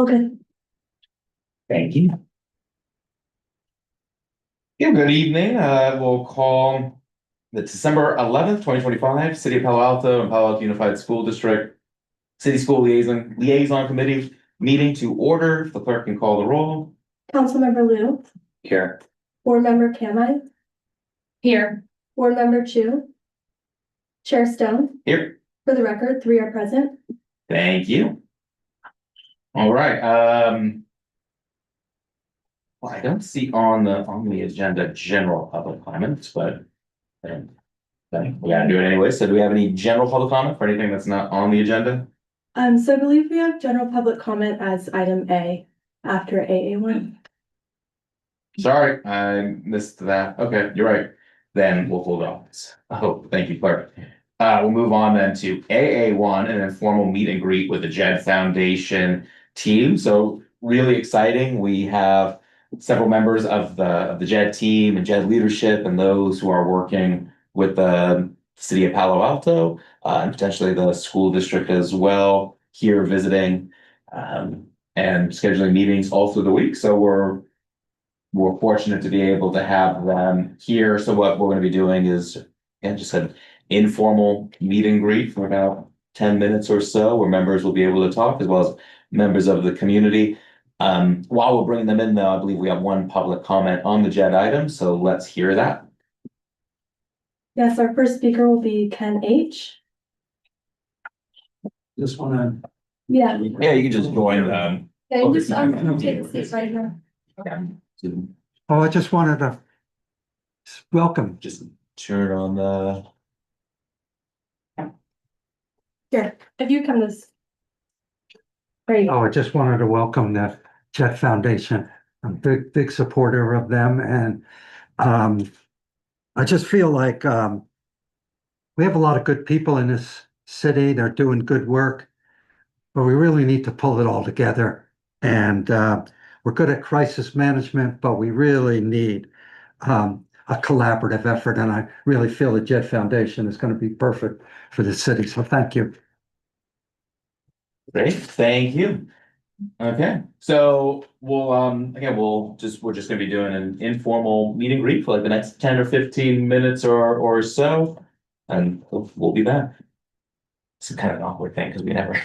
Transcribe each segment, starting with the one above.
Okay. Thank you. Yeah, good evening. We'll call the December 11th, 2025 City of Palo Alto and Palo Alto Unified School District City School Liaison Committee meeting to order. If the clerk can call the roll. Councilmember Liu, Here. Board Member Kamai, Here. Board Member Chu, Chair Stone. Here. For the record, 3 are present. Thank you. All right. Well, I don't see on the agenda general public comments, but we gotta do it anyway. So do we have any general public comment for anything that's not on the agenda? So I believe we have general public comment as item A after AA1. Sorry, I missed that. Okay, you're right. Then we'll hold on. Oh, thank you, Clerk. We'll move on then to AA1, an informal meet and greet with the JED Foundation team. So really exciting. We have several members of the JED team and JED leadership and those who are working with the city of Palo Alto and potentially the school district as well here visiting and scheduling meetings all through the week. So we're fortunate to be able to have them here. So what we're going to be doing is just an informal meet and greet for about 10 minutes or so, where members will be able to talk as well as members of the community. While we're bringing them in, though, I believe we have one public comment on the JED item. So let's hear that. Yes, our first speaker will be Ken H. Just wanna. Yeah. Yeah, you can just join them. Yeah, you just take a seat right here. Oh, I just wanted to welcome. Just turn on the. Here, if you come this. There you go. Oh, I just wanted to welcome the Jet Foundation. I'm a big supporter of them, and I just feel like we have a lot of good people in this city. They're doing good work, but we really need to pull it all together. And we're good at crisis management, but we really need a collaborative effort. And I really feel the Jet Foundation is going to be perfect for the city. So thank you. Great, thank you. Okay, so we're just gonna be doing an informal meet and greet for like the next 10 or 15 minutes or so, and we'll be back. It's kind of an awkward thing because we never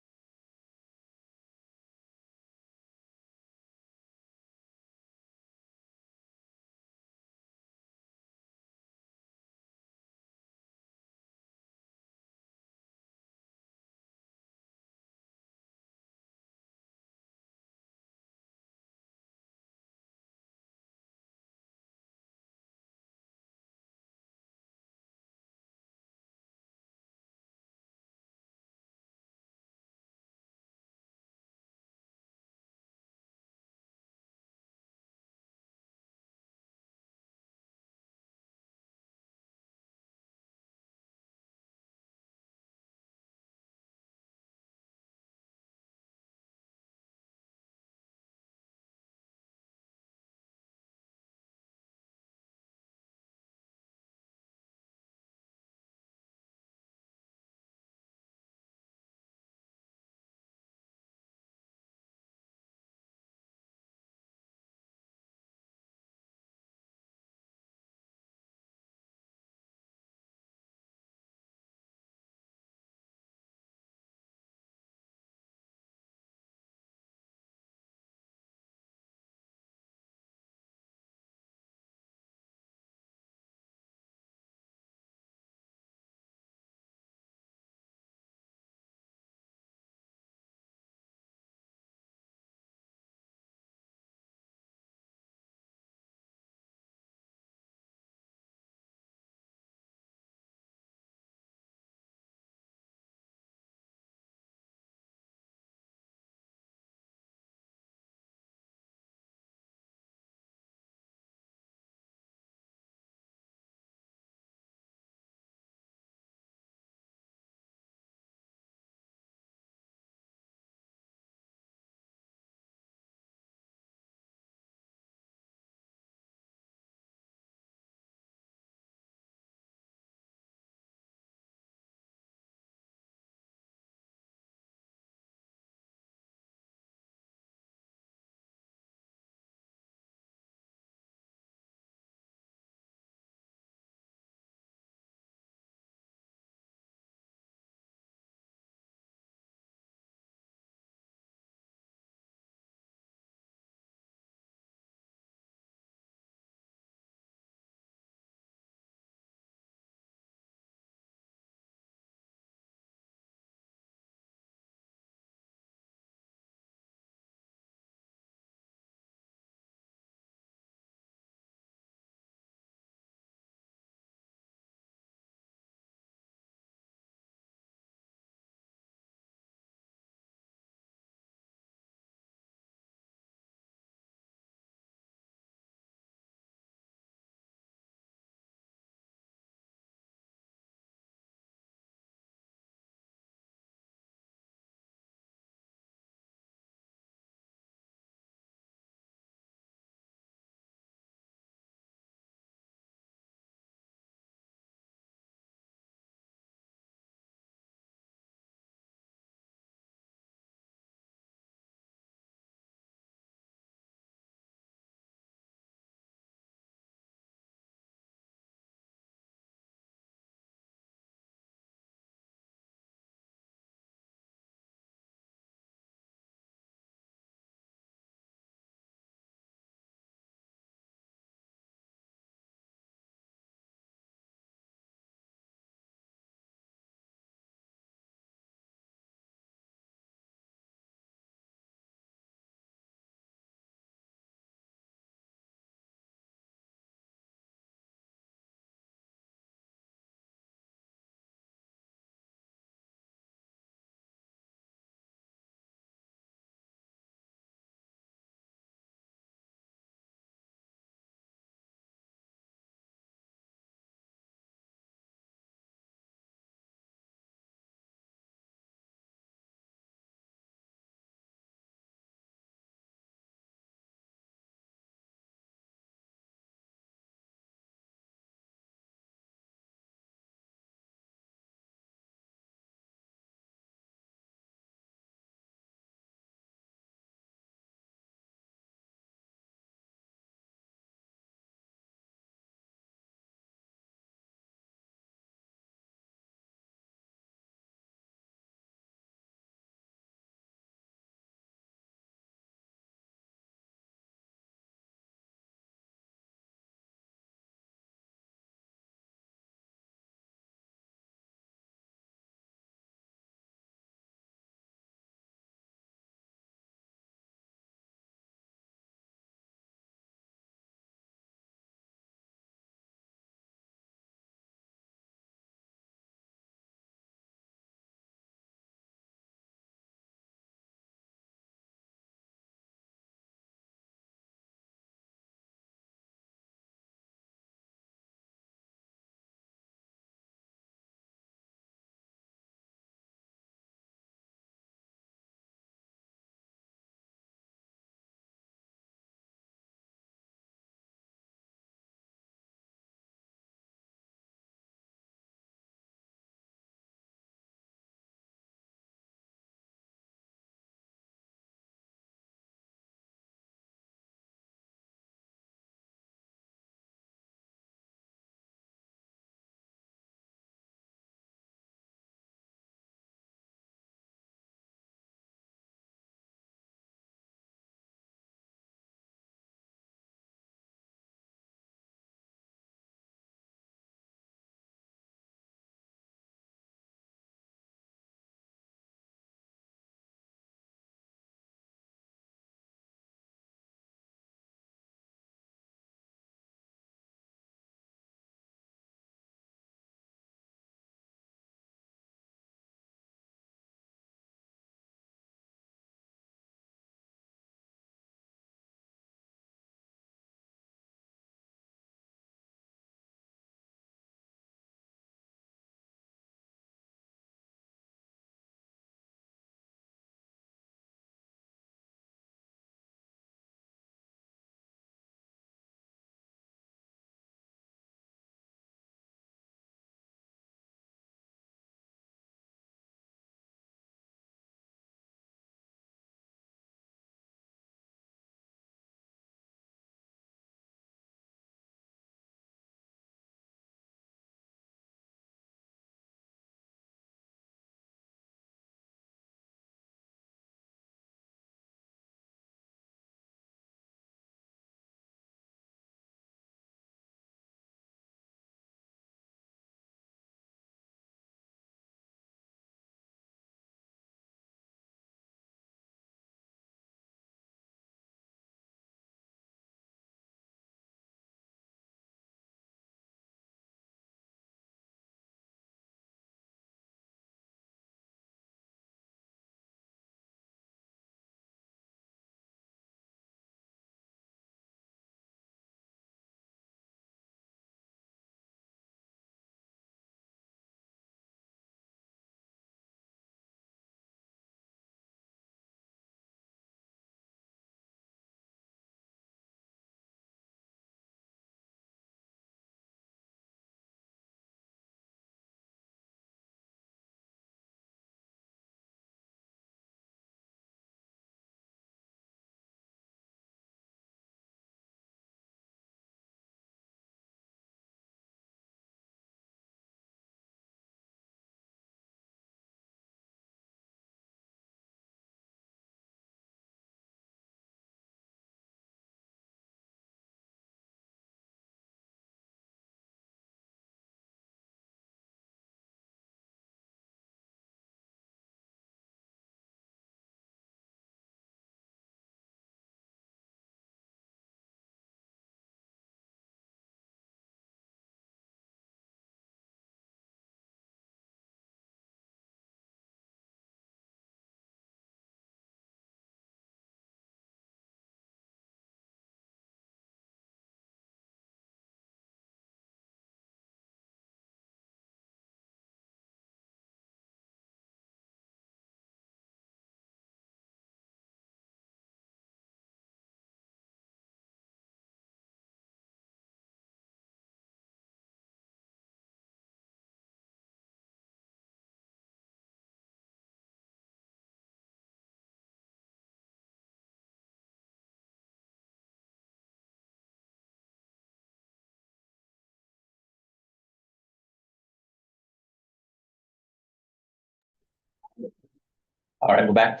All right, we're back.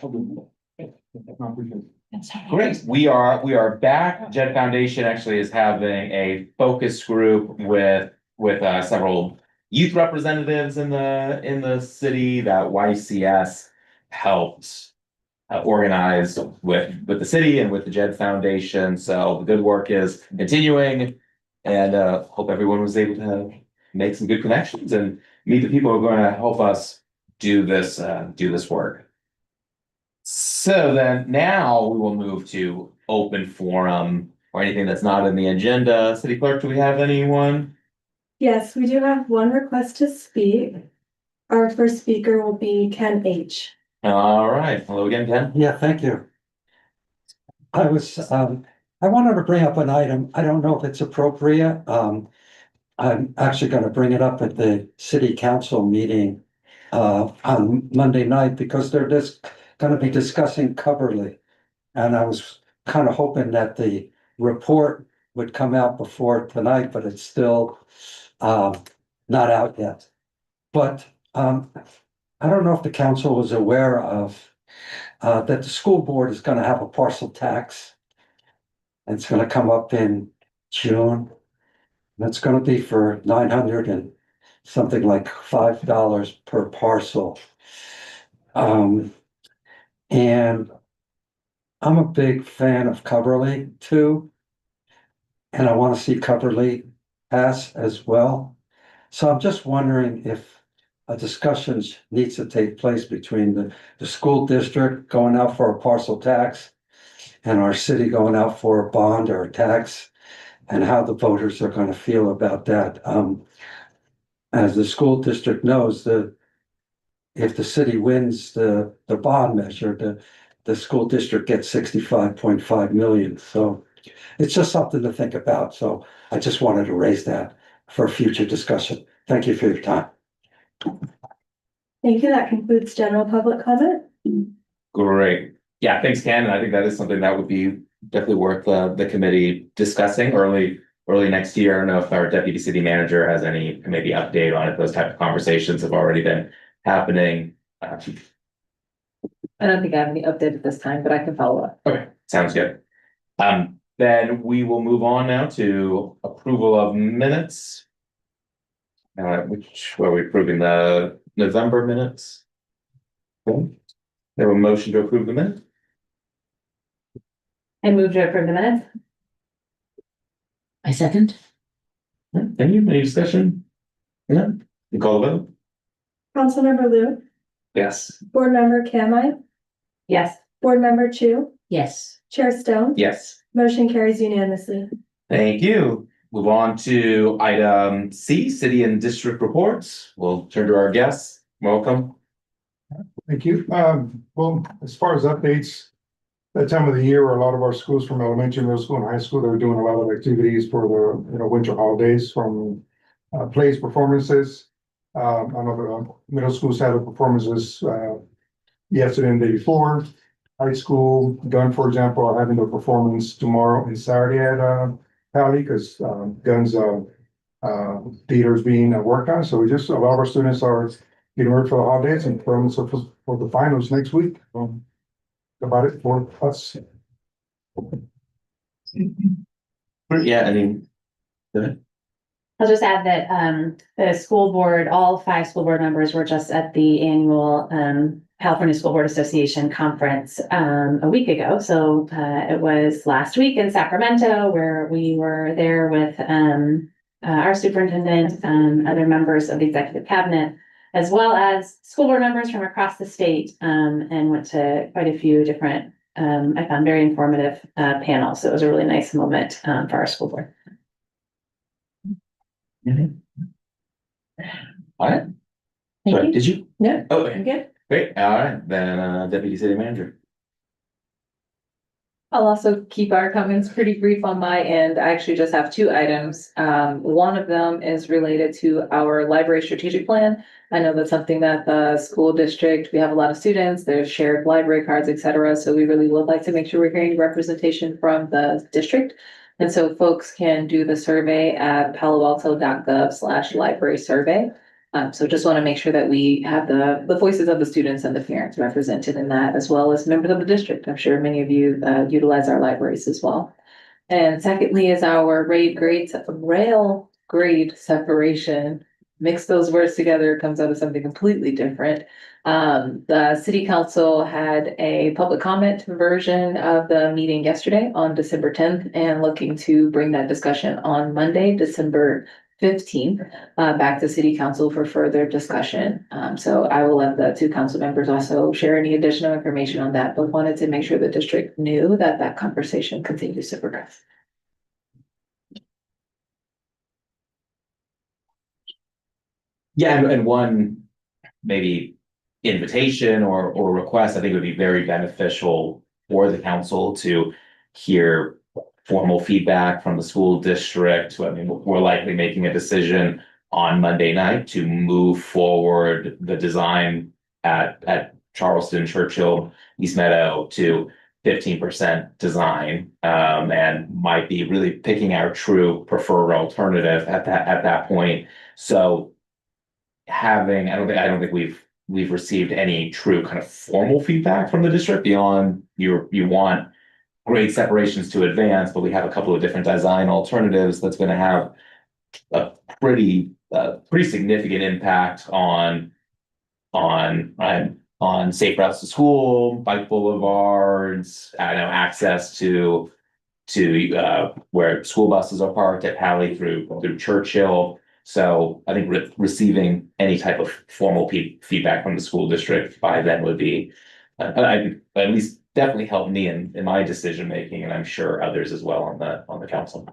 Great, we are back. Jed Foundation actually is having a focus group with several youth representatives in the city that YCS helped organize with the city and with the Jed Foundation. So the good work is continuing, and hope everyone was able to make some good connections and meet the people who are going to help us do this work. So then now we will move to open forum or anything that's not in the agenda. City Clerk, do we have anyone? Yes, we do have one request to speak. Our first speaker will be Ken H. All right. Hello again, Ken. Yeah, thank you. I wanted to bring up an item. I don't know if it's appropriate. I'm actually going to bring it up at the city council meeting on Monday night because they're just going to be discussing Coverly. And I was kind of hoping that the report would come out before tonight, but it's still not out yet. But I don't know if the council was aware of that the school board is going to have a parcel tax. And it's going to come up in June. That's going to be for 900 and something like $5 per parcel. And I'm a big fan of Coverly too. And I want to see Coverly pass as well. So I'm just wondering if a discussion needs to take place between the school district going out for a parcel tax and our city going out for a bond or a tax, and how the voters are going to feel about that. As the school district knows, if the city wins the bond measure, the school district gets 65.5 million. So it's just something to think about. So I just wanted to raise that for a future discussion. Thank you for your time. Thank you. That concludes general public comment. Great. Yeah, thanks, Ken. And I think that is something that would be definitely worth the committee discussing early next year. I don't know if our deputy city manager has any maybe update on it. Those type of conversations have already been happening. I don't think I have any update at this time, but I can follow up. Okay, sounds good. Then we will move on now to approval of minutes. Which were we approving the November minutes? Okay. There a motion to approve the minutes? I move to approve the minutes. I second. Thank you. Any discussion? No? You call the vote? Councilmember Lou, Yes. Board Member Kamai, Yes. Board Member Chu, Yes. Chair Stone. Yes. Motion carries unanimously. Thank you. Move on to item C, city and district reports. We'll turn to our guests. Welcome. Thank you. Well, as far as updates, that time of the year where a lot of our schools from elementary, middle school and high school, they're doing a lot of activities for the, winter holidays from plays, performances. I know the middle schools had performances yesterday and the day before. High school, Gun, for example, are having their performance tomorrow and Saturday at Pally because Gun's theater is being worked on. So a lot of our students are getting ready for the holidays and preparing themselves for the finals next week. About it for us. Yeah, I mean. Go ahead. I'll just add that the school board, all 5 school board members were just at the annual California School Board Association conference a week ago. So it was last week in Sacramento where we were there with our superintendent and other members of the executive cabinet, as well as school board members from across the state, and went to quite a few different, I found very informative panels. So it was a really nice moment for our school board. All right. Thank Sorry, you. did you? Yeah. Oh, I'm good. great. All right, then deputy city manager. I'll also keep our comments pretty brief on my end. I actually just have 2 items. One of them is related to our library strategic plan. I know that's something that the school district, we have a lot of students, there's shared library cards, et cetera. So we really would like to make sure we're hearing representation from the district. And so folks can do the survey at paloalto.gov/library survey. So just want to make sure that we have the voices of the students and the parents represented in that, as well as members of the district. I'm sure many of you utilize our libraries as well. And secondly is our rail grade separation. Mix those words together, it comes out of something completely different. The city council had a public comment version of the meeting yesterday on December 10th and looking to bring that discussion on Monday, December 15th, back to city council for further discussion. So I will let the two council members also share any additional information on that, but wanted to make sure the district knew that that conversation continues to progress. Yeah, and one maybe invitation or request, I think would be very beneficial for the council to hear formal feedback from the school district. I mean, we're likely making a decision on Monday night to move forward the design at Charleston, Churchill, East Meadow to 15% design, and might be really picking our true preferred alternative at that point. So having, I don't think we've received any true kind of formal feedback from the district beyond you want grade separations to advance, but we have a couple of different design alternatives that's going to have a pretty significant impact on safe routes to school, bike boulevards, access to where school buses are parked at Pally through Churchill. So I think receiving any type of formal feedback from the school district by then would be, at least definitely help me in my decision making, and I'm sure others as well on the council.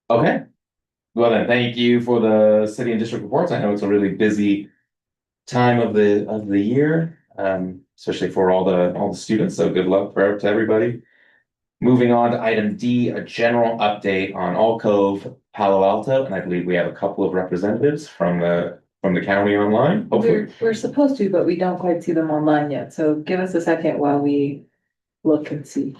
Okay, well then, thank you for the city and district reports. I know it's a really busy time of the year, especially for all the students. So good luck to everybody. Moving on to item D, a general update on Alcove, Palo Alto, and I believe we have a couple of representatives from the county online. Hopefully, We're supposed to, but we don't quite see them online yet. So give us a second while we look and see.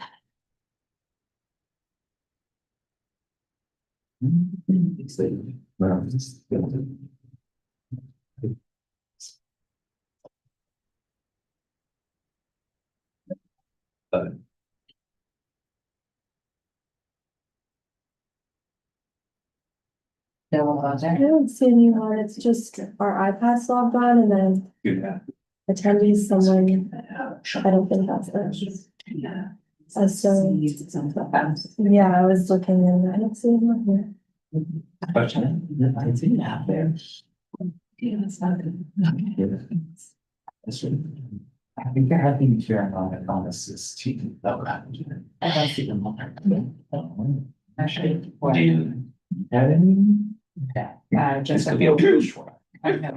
I don't see anyone, it's just our iPads logged on and then attendees, someone, I don't think that's it. So, yeah, I was looking and I don't see anyone here. I think they're having sharing on this is cheating. I don't see them on. Actually, do you have any? Yeah, just this could be a little short. I know.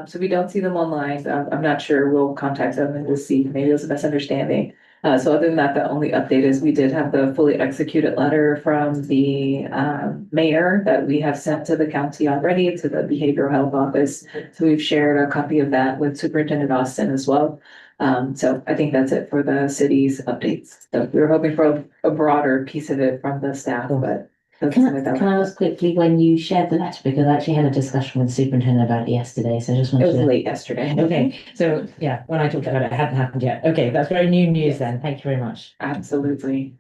So we don't see them online. I'm not sure. We'll contact them and we'll see. Maybe it was a misunderstanding. So other than that, the only update is we did have the fully executed letter from the mayor that we have sent to the county already, to the behavioral health office. So we've shared a copy of that with Superintendent Austin as well. So I think that's it for the city's updates. So we were hoping for a broader piece of it from the staff, but. Can I ask quickly when you shared the letter, because I actually had a discussion with the superintendent about it yesterday, so I just It wanted was to. late yesterday. Okay, so yeah, when I talked about it, it hadn't happened yet. Okay, that's very new news then. Thank you very much. Absolutely.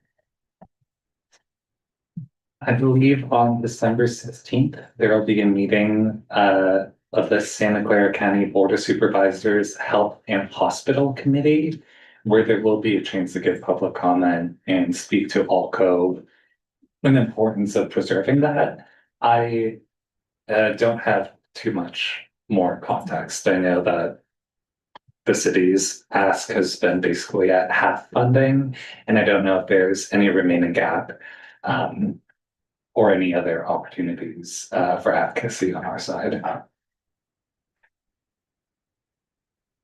I believe on December 16th, there will be a meeting of the Santa Clara County Board of Supervisors Health and Hospital Committee, where there will be a chance to give public comment and speak to ALCO and the importance of preserving that. I don't have too much more context. I know that the city's ask has been basically at half funding, and I don't know if there's any remaining gap or any other opportunities for advocacy on our side.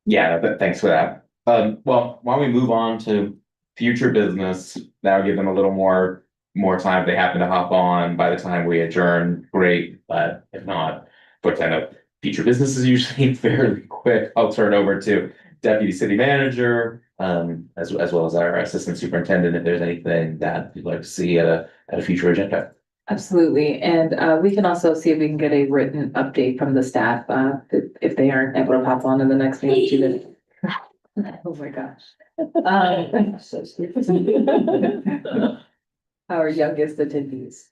Yeah, thanks for that. Well, why don't we move on to future business? That'll give them a little more time if they happen to hop on by the time we adjourn. Great, but if not, we're kind of future business is usually fairly quick. I'll turn over to Deputy City Manager, as well as our Assistant Superintendent, if there's anything that you'd like to see at a future agenda. Absolutely, and we can also see if we can get a written update from the staff, if they aren't able to pop on in the next meeting too. Oh my gosh. So stupid. Our youngest attendees.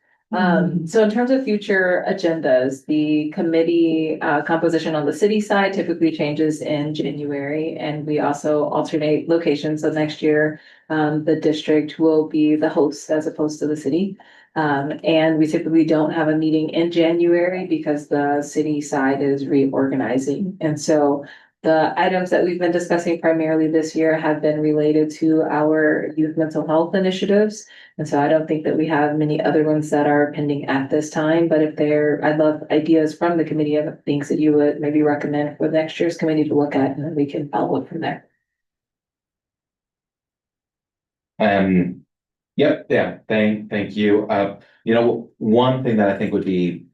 So in terms of future agendas, the committee composition on the city side typically changes in January, and we also alternate locations. So next year, the district will be the host as opposed to the city. And we typically don't have a meeting in January because the city side is reorganizing. And so the items that we've been discussing primarily this year have been related to our youth mental health initiatives. And so I don't think that we have many other ones that are pending at this time, but I'd love ideas from the committee of things that you would maybe recommend for next year's committee to look at, and then we can follow up from there. Yep, yeah, thank you. One thing that I think would be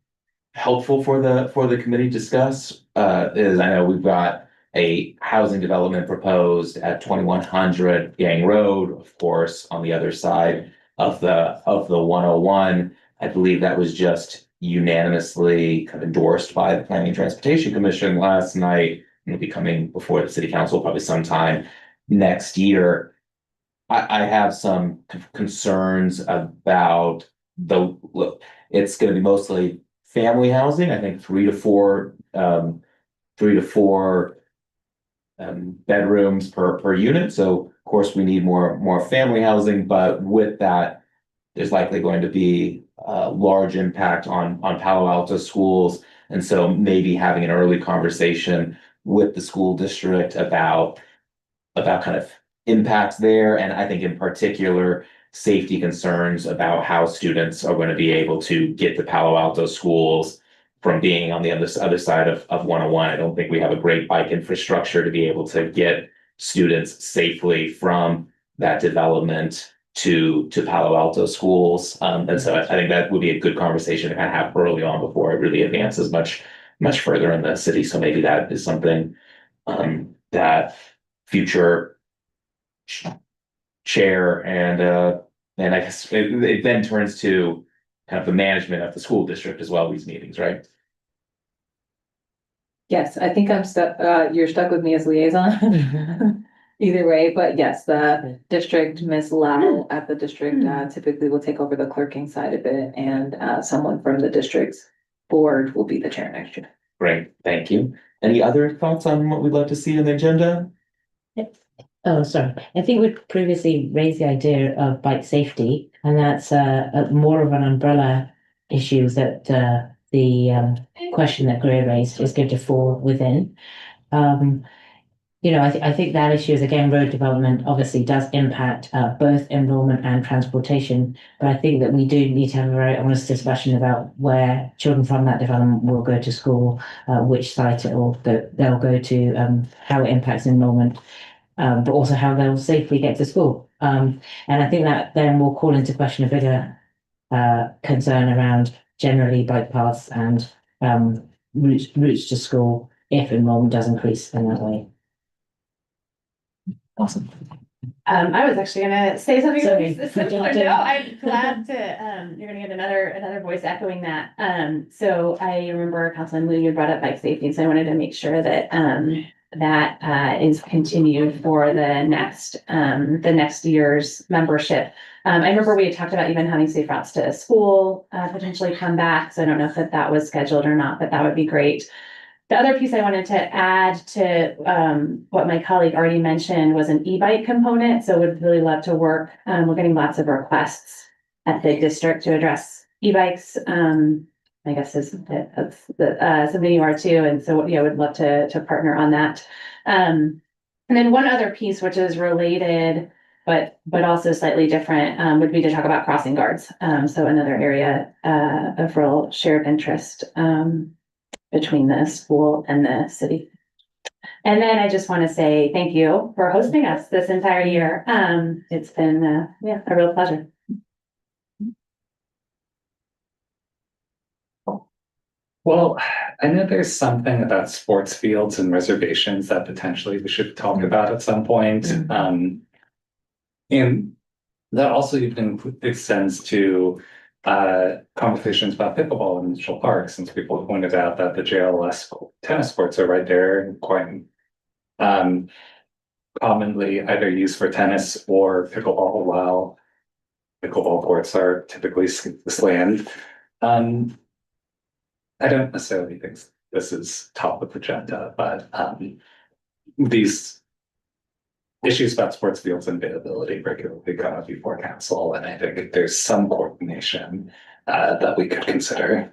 helpful for the committee to discuss, is I know we've got a housing development proposed at 2100 Yang Road, of course, on the other side of the 101. I believe that was just unanimously kind of endorsed by the Planning and Transportation Commission last night. And will be coming before the city council probably sometime next year. I have some concerns about it's going to be mostly family housing. I think 3 to 4 bedrooms per unit. So of course we need more family housing, but with that, there's likely going to be a large impact on Palo Alto schools. And so maybe having an early conversation with the school district about kind of impacts there. And I think in particular, safety concerns about how students are going to be able to get to Palo Alto schools from being on the other side of 101. I don't think we have a great bike infrastructure to be able to get students safely from that development to Palo Alto schools. And so I think that would be a good conversation to kind of have early on before it really advances much further in the city. So maybe that is something that future chair and I guess it then turns to kind of the management of the school district as well, these meetings, right? Yes, I think I'm stuck, you're stuck with me as liaison. Either way, but yes, the district, Ms. Lau at the district, typically will take over the clerking side of it, and someone from the district's board will be the chair next year. Great, thank you. Any other thoughts on what we'd like to see on the agenda? Oh, sorry. I think we previously raised the idea of bike safety, and that's more of an umbrella issue that the question that Greer raised is going to fall within. I think that issue is, again, road development obviously does impact both enrollment and transportation, but I think that we do need to have a very honest discussion about where children from that development will go to school, which site they'll go to, how it impacts enrollment. But also how they'll safely get to school. And I think that then will call into question a bigger concern around generally bike paths and routes to school if enrollment does increase in that way. Awesome. I was actually gonna say something Sorry. similar. No, I'm glad to, you're gonna get another voice echoing that. So I remember Councilman Liu, you brought up bike safety, so I wanted to make sure that that is continued for the next year's membership. I remember we had talked about even having safe routes to school potentially come back. So I don't know if that was scheduled or not, but that would be great. The other piece I wanted to add to what my colleague already mentioned was an e-bike component. So would really love to work. We're getting lots of requests at the district to address e-bikes. I guess that's something you are too. And so, yeah, would love to partner on that. And then one other piece, which is related, but also slightly different, would be to talk about crossing guards. So another area of real shared interest between the school and the city. And then I just want to say thank you for hosting us this entire year. It's been a real pleasure. Well, I know there's something about sports fields and reservations that potentially we should talk about at some point. And that also even extends to conversations about pickleball in Mitchell Park, since people pointed out that the JLS tennis courts are right there and quite commonly either used for tennis or pickleball, while pickleball courts are typically slammed. I don't necessarily think this is top of the agenda, but these issues about sports fields and availability regularly come up before council, and I think there's some coordination that we could consider.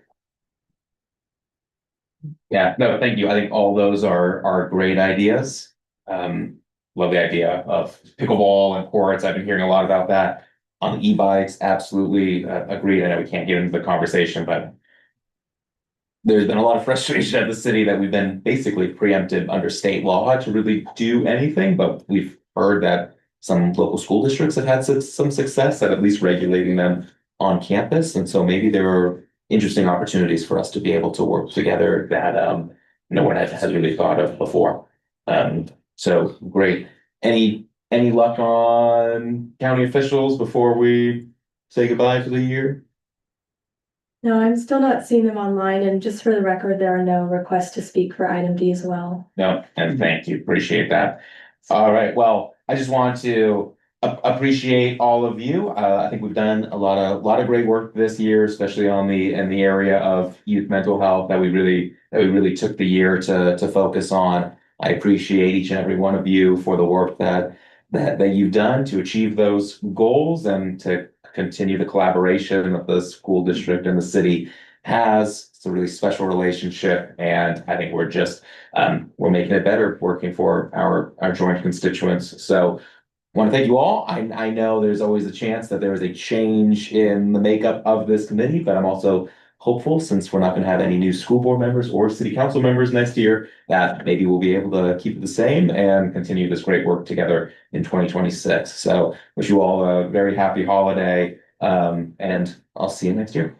Yeah, no, thank you. I think all those are great ideas. Love the idea of pickleball and courts. I've been hearing a lot about that. On the e-bikes, absolutely agreed. I know we can't get into the conversation, but there's been a lot of frustration at the city that we've been basically preempted under state law to really do anything, but we've heard that some local school districts have had some success at least regulating them on campus. And so maybe there are interesting opportunities for us to be able to work together that no one has really thought of before. So great. Any luck on county officials before we say goodbye for the year? No, I'm still not seeing them online, and just for the record, there are no requests to speak for item D as well. No, and thank you. Appreciate that. All right. Well, I just want to appreciate all of you. I think we've done a lot of great work this year, especially in the area of youth mental health that we really took the year to focus on. I appreciate each and every one of you for the work that you've done to achieve those goals and to continue the collaboration that the school district and the city has. It's a really special relationship, and I think we're making it better working for our joint constituents. So I want to thank you all. I know there's always a chance that there is a change in the makeup of this committee, but I'm also hopeful, since we're not going to have any new school board members or city council members next year, that maybe we'll be able to keep it the same and continue this great work together in 2026. So wish you all a very happy holiday, and I'll see you next year.